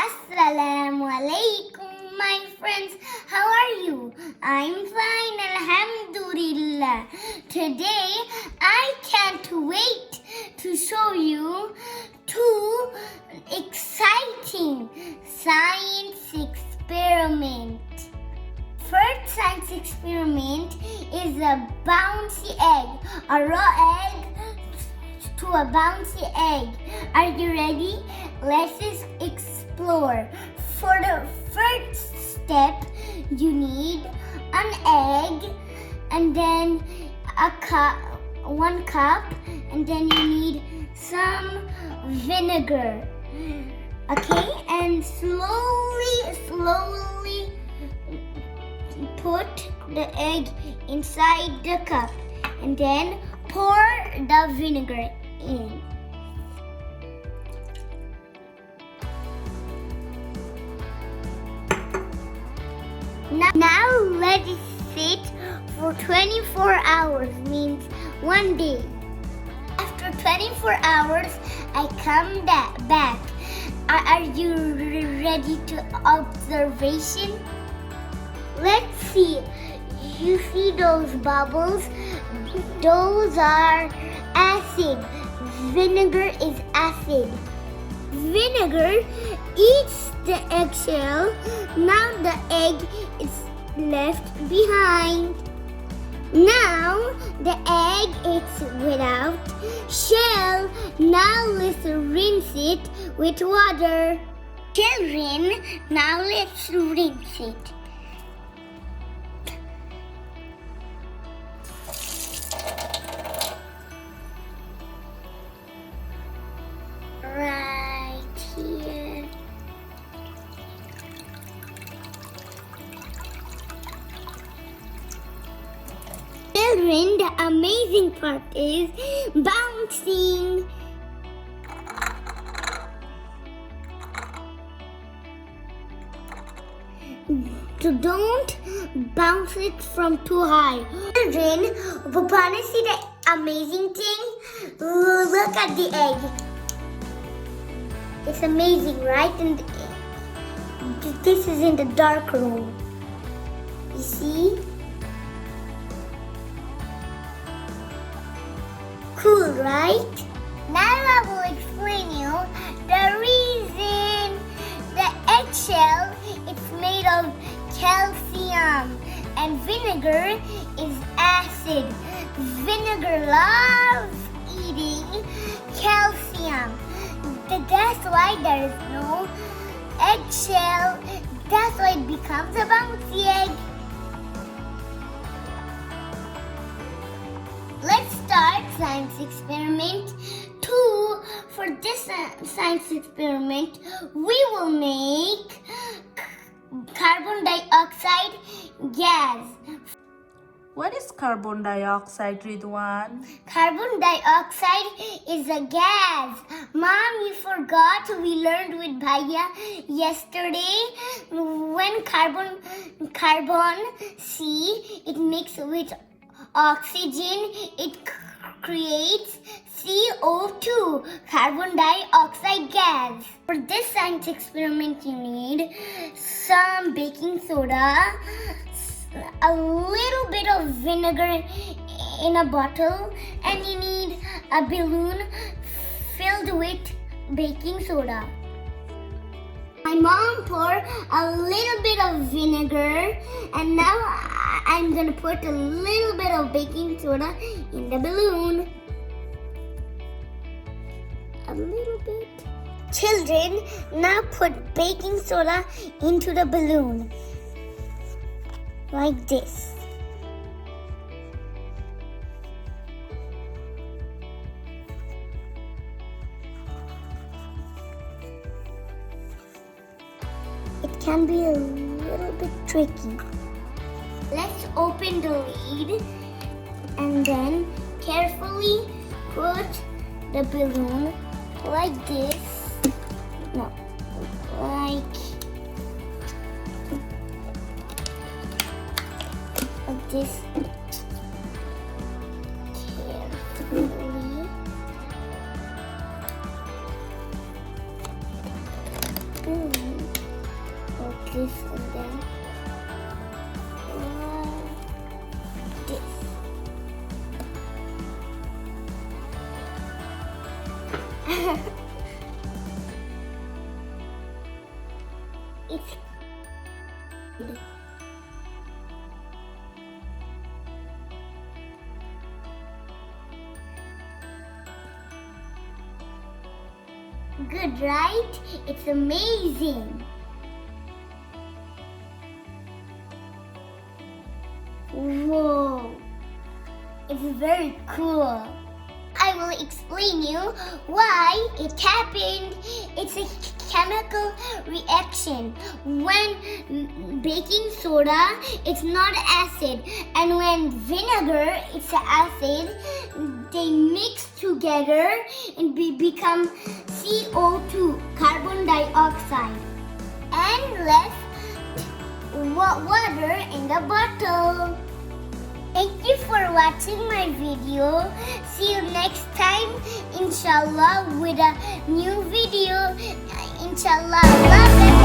Assalamu alaikum, my friends. How are you? I'm fine, alhamdulillah. Today, I can't wait to show you two exciting science experiments. First science experiment is a bouncy egg, a raw egg to a bouncy egg. Are you ready? Let's explore. For the first step, you need an egg and then one cup, and then you need some vinegar. Okay, and slowly put the egg inside the cup and then pour the vinegar in. Now let it sit for 24 hours, means one day. After 24 hours, I come back. Are you ready to observation? Let's see. You see those bubbles? Those are acid. Vinegar is acid. Vinegar eats the eggshell. Now the egg is left behind. Now the egg is without shell. Now let's rinse it with water. Children, now let's rinse it. Right here. Children, the amazing part is bouncing. So don't bounce it from too high. Children, wanna see the amazing thing? Look at the egg. It's amazing, right? And this is in the dark room. You see? Cool, right? Now I will explain you the reason the eggshell is made of calcium and vinegar is acid. Vinegar loves eating calcium. That's why there is no eggshell. That's why it becomes a bouncy egg. Let's start science experiment 2. For this science experiment, we will make carbon dioxide gas. What is carbon dioxide, Ridwan? Carbon dioxide is a gas. Mom, you forgot we learned with Bhaiya yesterday. When carbon C, it mixes with oxygen, it creates CO2, carbon dioxide gas. For this science experiment, you need some baking soda, a little bit of vinegar in a bottle, and you need a balloon filled with baking soda. My mom poured a little bit of vinegar, and now I'm gonna put a little bit of baking soda in the balloon. A little bit. Children, now put baking soda into the balloon. Like this. It can be a little bit tricky. Let's open the lid and then carefully put the balloon like this. No, like this. Carefully. this and then this. It's good, right? It's amazing. Whoa, it's very cool. I will explain you why it happened. It's a chemical reaction. When baking soda, it's not acid, and when vinegar, it's acid. They mix together and become CO2, carbon dioxide, and left water in the bottle. Thank you for watching my video. See you next time, inshallah, with a new video. Inshallah. Love everyone.